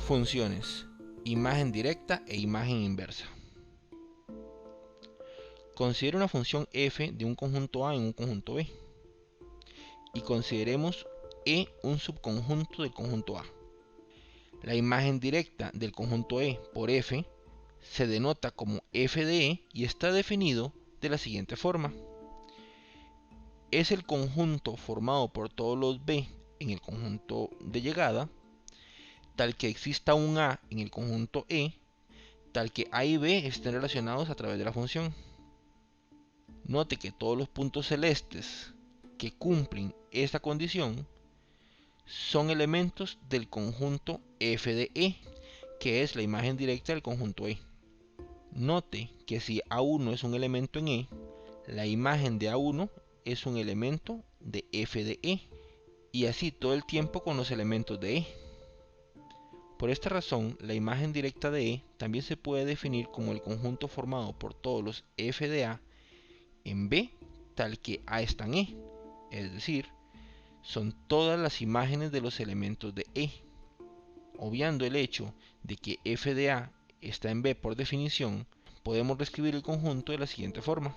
Funciones: imagen directa e imagen inversa. Considere una función f de un conjunto A en un conjunto B. Y consideremos E un subconjunto del conjunto A. La imagen directa del conjunto E por f se denota como f de E y está definido de la siguiente forma. Es el conjunto formado por todos los B en el conjunto de llegada, tal que exista un A en el conjunto E, tal que A y B estén relacionados a través de la función. Note que todos los puntos celestes que cumplen esta condición son elementos del conjunto f de E, que es la imagen directa del conjunto E. Note que si A1 es un elemento en E, la imagen de A1 es un elemento de f de E, y así todo el tiempo con los elementos de E. Por esta razón, la imagen directa de E también se puede definir como el conjunto formado por todos los f de A en B, tal que A está en E, es decir, son todas las imágenes de los elementos de E. Obviando el hecho de que f de A está en B por definición, podemos reescribir el conjunto de la siguiente forma.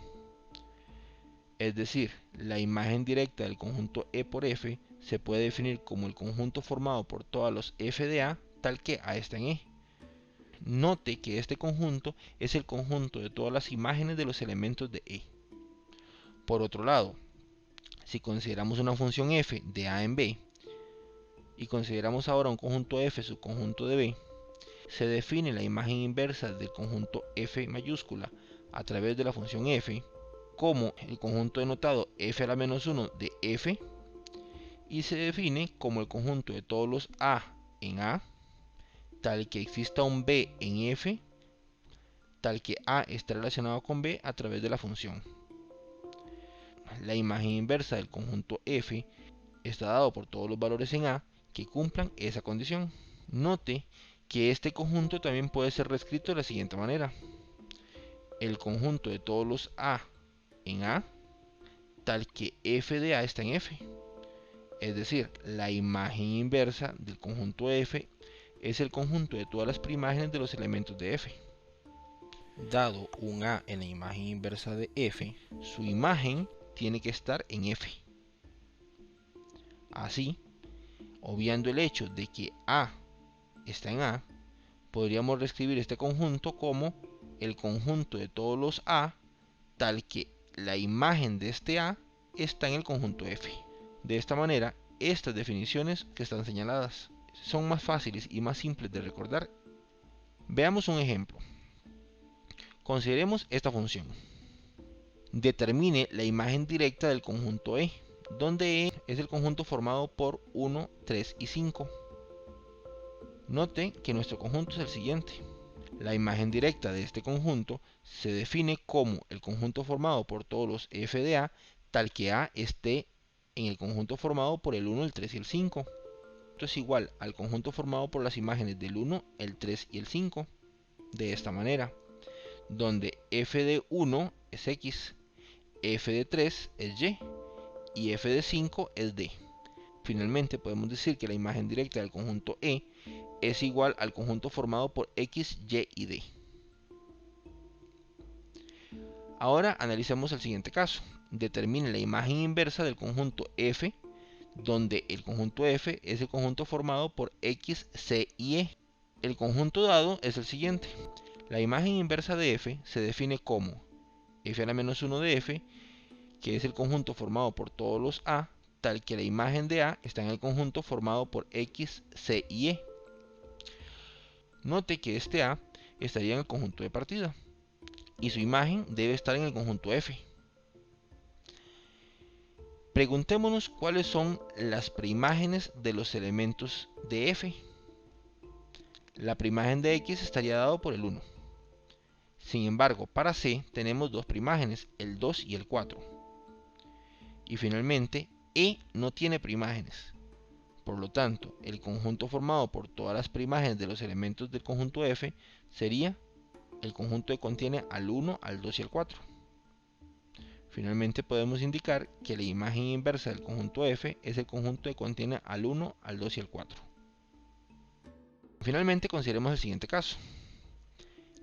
Es decir, la imagen directa del conjunto E por F se puede definir como el conjunto formado por todos los f de A, tal que A está en E. Note que este conjunto es el conjunto de todas las imágenes de los elementos de E. Por otro lado, si consideramos una función f de A en B y consideramos ahora un conjunto f subconjunto de B, se define la imagen inversa del conjunto f mayúscula a través de la función f como el conjunto denotado f a la menos 1 de f, y se define como el conjunto de todos los A en A, tal que exista un B en F, tal que A esté relacionado con B a través de la función. La imagen inversa del conjunto f está dado por todos los valores en A que cumplan esa condición. Note que este conjunto también puede ser reescrito de la siguiente manera: el conjunto de todos los A en A, tal que f de A está en F. Es decir, la imagen inversa del conjunto f es el conjunto de todas las preimágenes de los elementos de f. Dado un A en la imagen inversa de f, su imagen tiene que estar en F. Así, obviando el hecho de que A está en A, podríamos reescribir este conjunto como el conjunto de todos los A, tal que la imagen de este A está en el conjunto F. De esta manera, estas definiciones que están señaladas son más fáciles y más simples de recordar. Veamos un ejemplo. Consideremos esta función. Determine la imagen directa del conjunto E, donde E es el conjunto formado por 1, 3 y 5. Note que nuestro conjunto es el siguiente. La imagen directa de este conjunto se define como el conjunto formado por todos los f de A, tal que A esté en el conjunto formado por el 1, el 3 y el 5. Esto es igual al conjunto formado por las imágenes del 1, el 3 y el 5. De esta manera, donde f de 1 es x, f de 3 es y f de 5 es d. Finalmente podemos decir que la imagen directa del conjunto E es igual al conjunto formado por x, y y d. Ahora analicemos el siguiente caso. Determine la imagen inversa del conjunto f, donde el conjunto f es el conjunto formado por x, c y e. El conjunto dado es el siguiente. La imagen inversa de f se define como f a la menos 1 de f, que es el conjunto formado por todos los A, tal que la imagen de A está en el conjunto formado por x, c y e. Note que este A estaría en el conjunto de partida y su imagen debe estar en el conjunto F. Preguntémonos cuáles son las preimágenes de los elementos de F. La preimagen de X estaría dado por el 1. Sin embargo, para C tenemos dos preimágenes, el 2 y el 4. Y finalmente, E no tiene preimágenes. Por lo tanto, el conjunto formado por todas las preimágenes de los elementos del conjunto F sería el conjunto que contiene al 1, al 2 y al 4. Finalmente podemos indicar que la imagen inversa del conjunto F es el conjunto que contiene al 1, al 2 y al 4. Finalmente consideremos el siguiente caso.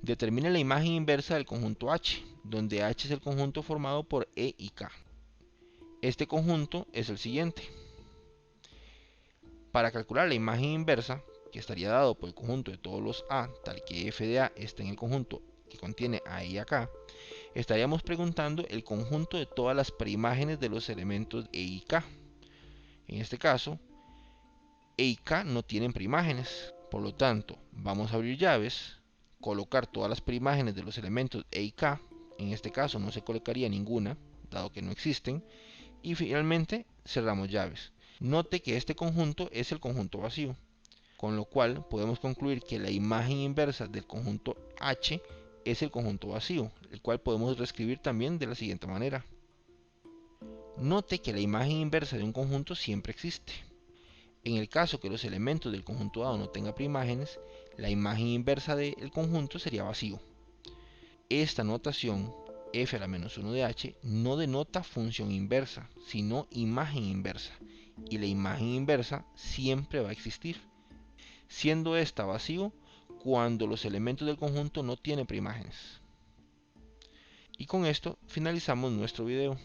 Determine la imagen inversa del conjunto H, donde H es el conjunto formado por E y K. Este conjunto es el siguiente. Para calcular la imagen inversa, que estaría dado por el conjunto de todos los A, tal que f de A está en el conjunto que contiene a E y a K, estaríamos preguntando el conjunto de todas las preimágenes de los elementos E y K. En este caso, E y K no tienen preimágenes, por lo tanto, vamos a abrir llaves, colocar todas las preimágenes de los elementos E y K, en este caso no se colocaría ninguna, dado que no existen, y finalmente cerramos llaves. Note que este conjunto es el conjunto vacío, con lo cual podemos concluir que la imagen inversa del conjunto H es el conjunto vacío, el cual podemos reescribir también de la siguiente manera. Note que la imagen inversa de un conjunto siempre existe. En el caso que los elementos del conjunto dado no tengan preimágenes, la imagen inversa del conjunto sería vacío. Esta notación f a la menos 1 de h no denota función inversa, sino imagen inversa, y la imagen inversa siempre va a existir, siendo esta vacío cuando los elementos del conjunto no tienen preimágenes. Y con esto finalizamos nuestro video.